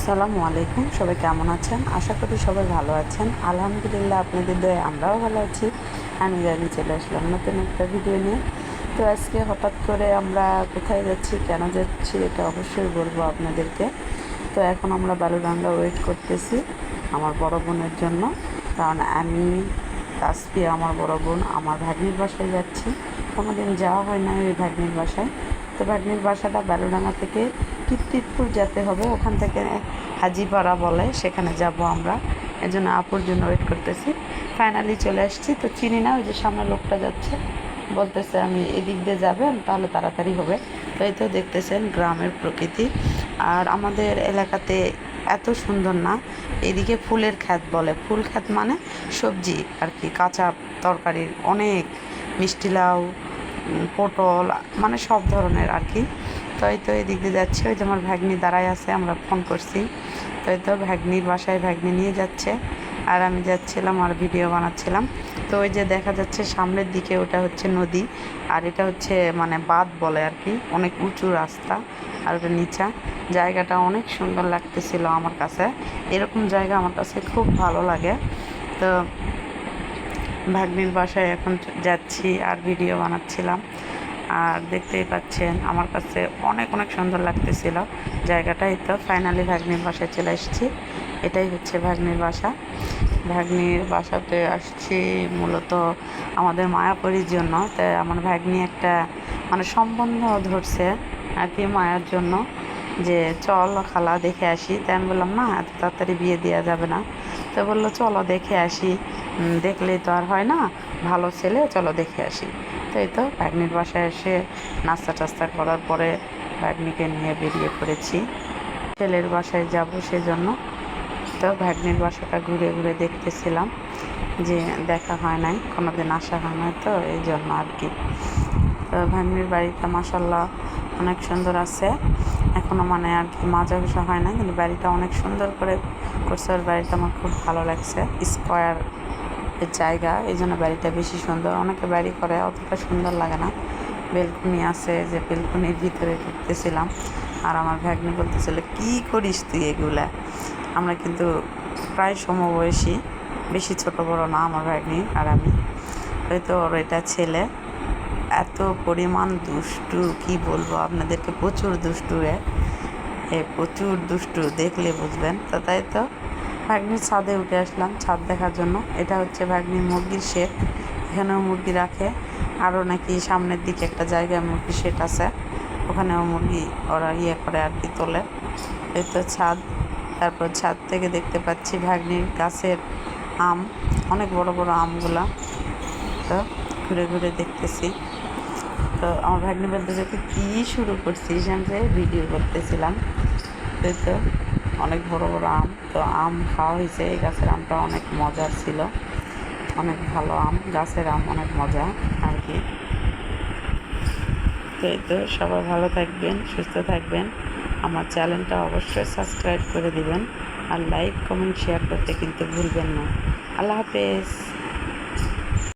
আসসালামু আলাইকুম, সবাই কেমন আছেন? আশা করি সবাই ভালো আছেন। আলহামদুলিল্লাহ, আপনাদের দয়ে আমরাও ভালো আছি। আমি চলে আসলাম নতুন একটা ভিডিও নিয়ে। তো আজকে হঠাৎ করে আমরা কোথায় যাচ্ছি, কেন যাচ্ছি, এটা অবশ্যই বলবো আপনাদেরকে। তো এখন আমরা বালুডাঙ্গা ওয়েট করতেছি আমার বড় বোনের জন্য, কারণ আমি তাসফিয়া, আমার বড় বোন, আমার ভাগ্নির বাসায় যাচ্ছি। কোনোদিন যাওয়া হয় না ওই ভাগ্নির বাসায়। তো ভাগ্নির বাসাটা বালুডাঙ্গা থেকে কীর্তিপুর যেতে হবে, ওখান থেকে হাজিপাড়া বলে, সেখানে যাব আমরা। এই জন্য আপুর জন্য ওয়েট করতেছি। ফাইনালি চলে আসছি। তো চিনি না, ওই যে সামনে লোকটা যাচ্ছে, বলতেছে আমি এদিক দিয়ে যাবেন, তাহলে তাড়াতাড়ি হবে। তো এই তো দেখতেছেন গ্রামের প্রকৃতি। আর আমাদের এলাকাতে এত সুন্দর না, এদিকে ফুলের ক্ষেত বলে। ফুল ক্ষেত মানে সবজি আর কি, কাঁচা তরকারির অনেক, মিষ্টি লাউ, পটল, মানে সব ধরনের আর কি। তো এই তো এদিক দিয়ে যাচ্ছে, ওই যে আমার ভাগ্নি দাঁড়ায় আছে, আমরা ফোন করছি। তো এই তো ভাগ্নির বাসায় ভাগ্নি নিয়ে যাচ্ছে, আর আমি যাচ্ছিলাম আর ভিডিও বানাচ্ছিলাম। তো ওই যে দেখা যাচ্ছে সামনের দিকে, ওটা হচ্ছে নদী, আর এটা হচ্ছে মানে বাঁধ বলে আর কি, অনেক উঁচু রাস্তা, আর ওটা নিচা। জায়গাটা অনেক সুন্দর লাগতেছিল আমার কাছে। এরকম জায়গা আমার কাছে খুব ভালো লাগে। তো ভাগ্নির বাসায় এখন যাচ্ছি আর ভিডিও বানাচ্ছিলাম। আর দেখতেই পাচ্ছেন আমার কাছে অনেক অনেক সুন্দর লাগতেছিল জায়গাটাই। তো ফাইনালি ভাগ্নির বাসায় চলে এসেছি। এটাই হচ্ছে ভাগ্নির বাসা। ভাগ্নির বাসাতে আসছি মূলত আমাদের মায়াপুরীর জন্য। তাই আমার ভাগ্নি একটা মানে সম্বন্ধ ধরছে আর কি মায়ার জন্য, যে চল খালা দেখে আসি। তাই আমি বললাম না, এত তাড়াতাড়ি বিয়ে দেওয়া যাবে না। তো বললো চলো দেখে আসি, দেখলেই তো আর হয় না, ভালো ছেলে, চলো দেখে আসি। তো এই তো ভাগ্নির বাসায় এসে নাস্তা টাস্তা করার পরে ভাগ্নিকে নিয়ে বেরিয়ে পড়েছি ছেলের বাসায় যাব সেজন্য। তো ভাগ্নির বাসাটা ঘুরে ঘুরে দেখতেছিলাম, যে দেখা হয় নাই, কোনোদিন আসা হয় না, তো এই জন্য আর কি। তো ভাগ্নির বাড়িটা মাসাল্লাহ অনেক সুন্দর আছে এখনও, মানে আর কি মাজা ঘষা হয় না, কিন্তু বাড়িটা অনেক সুন্দর করে করছে। ওর বাড়িটা আমার খুব ভালো লাগছে, স্কোয়ার জায়গা, এই জন্য বাড়িটা বেশি সুন্দর। অনেকে বাড়ি করে অতটা সুন্দর লাগে না। বেলকুনি আছে, যে বেলকুনির ভিতরে ঢুকতেছিলাম, আর আমার ভাগ্নি বলতেছিল কী করিস তুই এগুলা। আমরা কিন্তু প্রায় সমবয়সী, বেশি ছোট বড় না আমার ভাগ্নি আর আমি। হয়তো ওর এটা ছেলে, এত পরিমাণ দুষ্টু, কি বলবো আপনাদেরকে, প্রচুর দুষ্টু। প্রচুর দুষ্টু, দেখলে বুঝবেন। তো তাই তো ভাগ্নির ছাদে উঠে আসলাম ছাদ দেখার জন্য। এটা হচ্ছে ভাগ্নির মুরগির শেড, এখানেও মুরগি রাখে। আরও নাকি সামনের দিকে একটা জায়গায় মুরগির শেড আছে, ওখানেও মুরগি ওরা করে আর কি, তোলে। এই তো ছাদ। তারপর ছাদ থেকে দেখতে পাচ্ছি ভাগ্নির গাছের আম, অনেক বড় বড় আমগুলা। তো ঘুরে ঘুরে দেখতেছি। তো আমার ভাগ্নি বলতেছে তুই কী শুরু করছিস, আমি যে ভিডিও করতেছিলাম। তো অনেক বড় বড় আম, তো আম খাওয়া হয়েছে। এই গাছের আমটা অনেক মজার ছিল, অনেক ভালো আম, গাছের আম অনেক মজা আর কি। তো এই তো সবাই ভালো থাকবেন, সুস্থ থাকবেন। আমার চ্যানেলটা অবশ্যই সাবস্ক্রাইব করে দিবেন, আর লাইক কমেন্ট শেয়ার করতে কিন্তু ভুলবেন না। আল্লাহ হাফেজ।